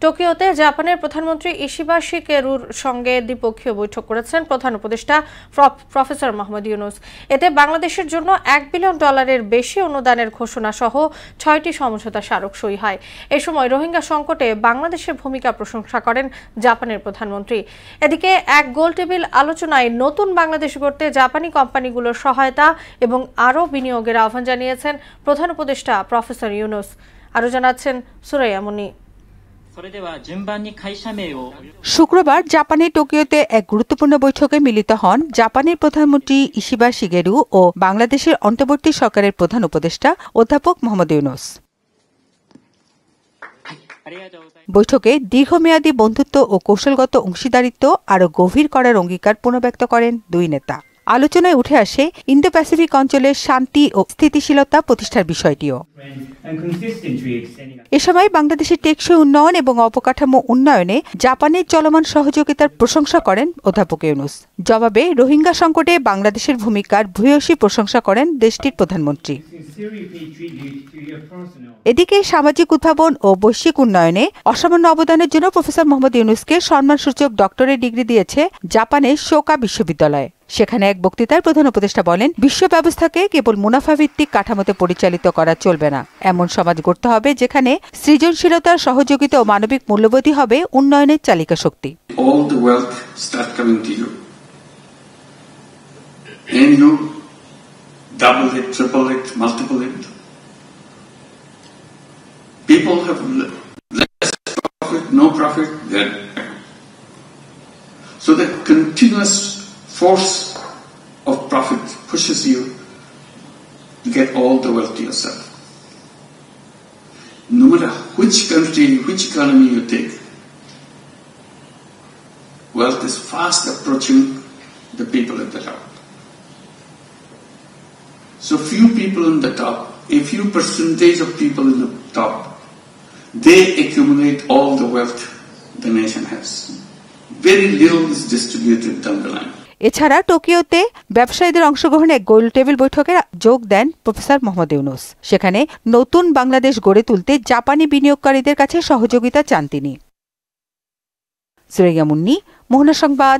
টোকিওতে জাপানের প্রধানমন্ত্রী ইশিবা শিগেরুর সঙ্গে দ্বিপক্ষীয় বৈঠক করেছেন প্রধান উপদেষ্টা প্রফেসর মোহাম্মদ ইউনুস। এতে বাংলাদেশের জন্য $1 বিলিয়ন বেশি অনুদানের ঘোষণা সহ 6টি সমঝোতা স্মারক সই হয়। এ সময় রোহিঙ্গা সংকটে বাংলাদেশের ভূমিকা প্রশংসা করেন জাপানের প্রধানমন্ত্রী। এদিকে এক গোলটেবিল আলোচনায় নতুন বাংলাদেশ গড়তে জাপানি কোম্পানিগুলোর সহায়তা এবং আরও বিনিয়োগের আহ্বান জানিয়েছেন প্রধান উপদেষ্টা প্রফেসর ইউনুস। আরও জানাচ্ছেন সুরাইয়া মুন্নি। শুক্রবার জাপানের টোকিওতে এক গুরুত্বপূর্ণ বৈঠকে মিলিত হন জাপানের প্রধানমন্ত্রী ইশিবা শিগেরু ও বাংলাদেশের অন্তর্বর্তী সরকারের প্রধান উপদেষ্টা অধ্যাপক মোহাম্মদ ইউনুস। বৈঠকে দীর্ঘমেয়াদী বন্ধুত্ব ও কৌশলগত অংশীদারিত্ব আরও গভীর করার অঙ্গীকার পুনর্ব্যক্ত করেন দুই নেতা। আলোচনায় উঠে আসে ইন্দো প্যাসিফিক অঞ্চলের শান্তি ও স্থিতিশীলতা প্রতিষ্ঠার বিষয়টিও। এ সময় বাংলাদেশের টেকসই উন্নয়ন এবং অবকাঠামো উন্নয়নে জাপানের চলমান সহযোগিতার প্রশংসা করেন অধ্যাপক ইউনুস। জবাবে রোহিঙ্গা সংকটে বাংলাদেশের ভূমিকার ভূয়সী প্রশংসা করেন দেশটির প্রধানমন্ত্রী। এদিকে সামাজিক উদ্ভাবন ও বৈশ্বিক উন্নয়নে অসামান্য অবদানের জন্য প্রফেসর মোহাম্মদ ইউনুসকে সম্মানসূচক ডক্টরেট ডিগ্রি দিয়েছে জাপানের সোকা বিশ্ববিদ্যালয়। সেখানে এক বক্তৃতায় প্রধান উপদেষ্টা বলেন, বিশ্ব ব্যবস্থাকে কেবল মুনাফাভিত্তিক কাঠামোতে পরিচালিত করা চলবে না। এমন সমাজ গড়তে হবে যেখানে সৃজনশীলতা, সহযোগিতা ও মানবিক মূল্যবোধই হবে উন্নয়নের চালিকা শক্তি। People have less profit, no profit, then. So the continuous force of profit pushes you to get all the wealth to yourself. No matter which country, which economy you take, wealth is fast approaching the people at the top. So few people on the top, a few percentage of people in the top, they accumulate all the wealth the nation has. Very little is distributed down the line. এছাড়া টোকিওতে ব্যবসায়ীদের অংশগ্রহণে এক গোল table বৈঠকে যোগ দেন professor Mohammad Yunus. সেখানে নতুন বাংলাদেশ গড়ে তুলতে জাপানি বিনিয়োগকারীদের কাছে সহযোগিতা চান তিনি। সুরাইয়া মুন্নি, মোহনা সংবাদ।